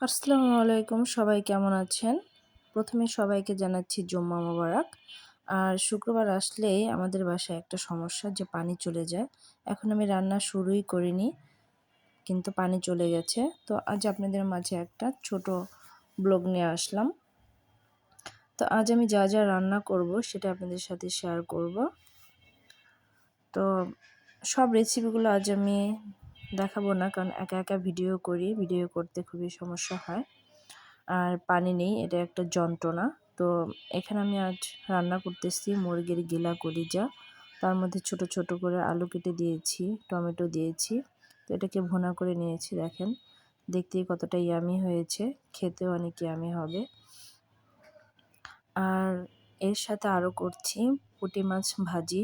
আসসালামু আলাইকুম, সবাই কেমন আছেন? প্রথমে সবাইকে জানাচ্ছি জুম্মা মোবারক। আর শুক্রবার আসলেই আমাদের বাসায় একটা সমস্যা যে পানি চলে যায়। এখন আমি রান্না শুরুই করিনি, কিন্তু পানি চলে গেছে। তো আজ আপনাদের মাঝে একটা ছোট ব্লগ নিয়ে আসলাম। তো আজ আমি যা যা রান্না করব সেটা আপনাদের সাথে শেয়ার করব। তো সব রেসিপিগুলো আজ আমি দেখাবো না, কারণ একা একা ভিডিও করি, ভিডিও করতে খুবই সমস্যা হয়। আর পানি নেই, এটা একটা যন্ত্রণা। তো এখানে আমি আজ রান্না করতেছি মুরগির গিলা কলিজা। তার মধ্যে ছোট ছোট করে আলু কেটে দিয়েছি, টমেটো দিয়েছি। তো এটাকে ভুনা করে নিয়েছি, দেখেন দেখতেই কতটা ইয়ামি হয়েছে, খেতেও অনেক ইয়ামি হবে। আর এর সাথে আরও করছি পুঁটি মাছ ভাজি,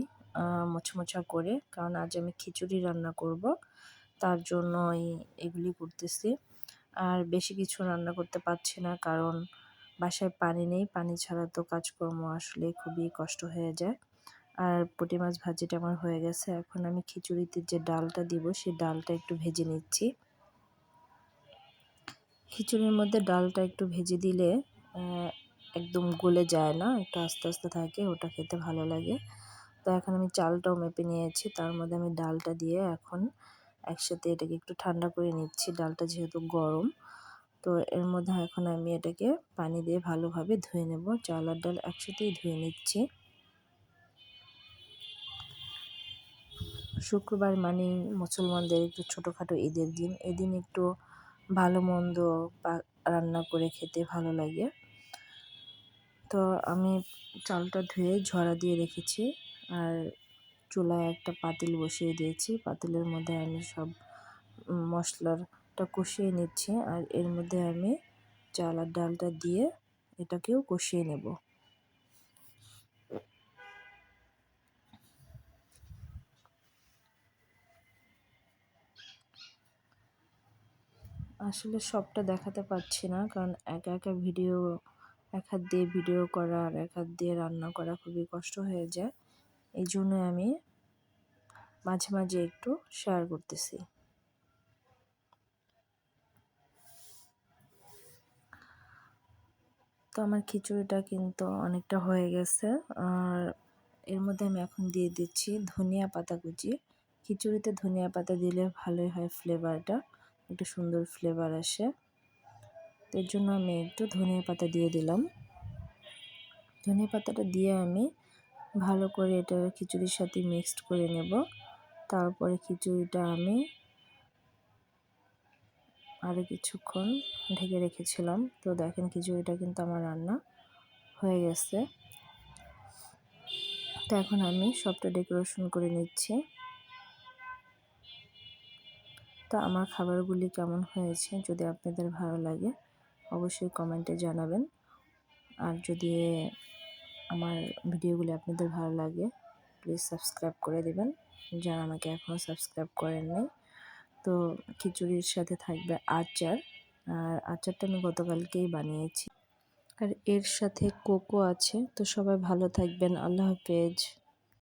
মোচমোচা করে, কারণ আজ আমি খিচুড়ি রান্না করব, তার জন্য এগুলি করতেছি। আর বেশি কিছু রান্না করতে পারছি না, কারণ বাসায় পানি নেই। পানি ছাড়া তো কাজকর্ম আসলে খুবই কষ্ট হয়ে যায়। আর পুঁটি মাছ ভাজিটা আমার হয়ে গেছে। এখন আমি খিচুড়িতে যে ডালটা দিব সেই ডালটা একটু ভেজে নিচ্ছি। খিচুড়ির মধ্যে ডালটা একটু ভেজে দিলে একদম গলে যায় না, একটু আস্তে আস্তে থাকে, ওটা খেতে ভালো লাগে। তো এখন আমি চালটাও মেপে নিয়েছি, তার মধ্যে আমি ডালটা দিয়ে এখন একসাথে এটাকে একটু ঠান্ডা করে নিচ্ছি। ডালটা যেহেতু গরম, তো এর মধ্যে এখন আমি এটাকে পানি দিয়ে ভালোভাবে ধুয়ে নেব। চাল আর ডাল একসাথেই ধুয়ে নিচ্ছি। শুক্রবার মানে মুসলমানদের একটু ছোটোখাটো ঈদের দিন। এদিন একটু ভালো মন্দ বা রান্না করে খেতে ভালো লাগে। তো আমি চালটা ধুয়ে ঝরা দিয়ে রেখেছি, আর চুলায় একটা পাতিল বসিয়ে দিয়েছি। পাতিলের মধ্যে আমি সব মশলাটা কষিয়ে নিচ্ছি, আর এর মধ্যে আমি চাল আর ডালটা দিয়ে এটাকেও কষিয়ে নেব। আসলে সবটা দেখাতে পারছি না, কারণ একা একা ভিডিও, এক হাত দিয়ে ভিডিও করা আর এক হাত দিয়ে রান্না করা খুবই কষ্ট হয়ে যায়। এই জন্য আমি মাঝে মাঝে একটু শেয়ার করতেছি। তো আমার খিচুড়িটা কিন্তু অনেকটা হয়ে গেছে। আর এর মধ্যে আমি এখন দিয়ে দিচ্ছি ধনিয়া পাতা কুচি। খিচুড়িতে ধনিয়া পাতা দিলে ভালোই হয়, ফ্লেভারটা একটু সুন্দর ফ্লেভার আসে। এর জন্য আমি একটু ধনিয়া পাতা দিয়ে দিলাম। ধনিয়া পাতাটা দিয়ে আমি ভালো করে এটা খিচুড়ির সাথে মিক্সড করে নেব। তারপরে খিচুড়িটা আমি আরও কিছুক্ষণ ঢেকে রেখেছিলাম। তো দেখেন খিচুড়িটা কিন্তু আমার রান্না হয়ে গেছে। তো এখন আমি সবটা ডেকোরেশন করে নিচ্ছি। তো আমার খাবারগুলি কেমন হয়েছে যদি আপনাদের ভালো লাগে অবশ্যই কমেন্টে জানাবেন। আর যদি আমার ভিডিওগুলি আপনাদের ভালো লাগে প্লিজ সাবস্ক্রাইব করে দেবেন, যারা আমাকে এখনও সাবস্ক্রাইব করেননি। তো খিচুড়ির সাথে থাকবে আচার, আর আচারটা আমি গতকালকেই বানিয়েছি। আর এর সাথে কোকো আছে। তো সবাই ভালো থাকবেন, আল্লাহ হাফেজ।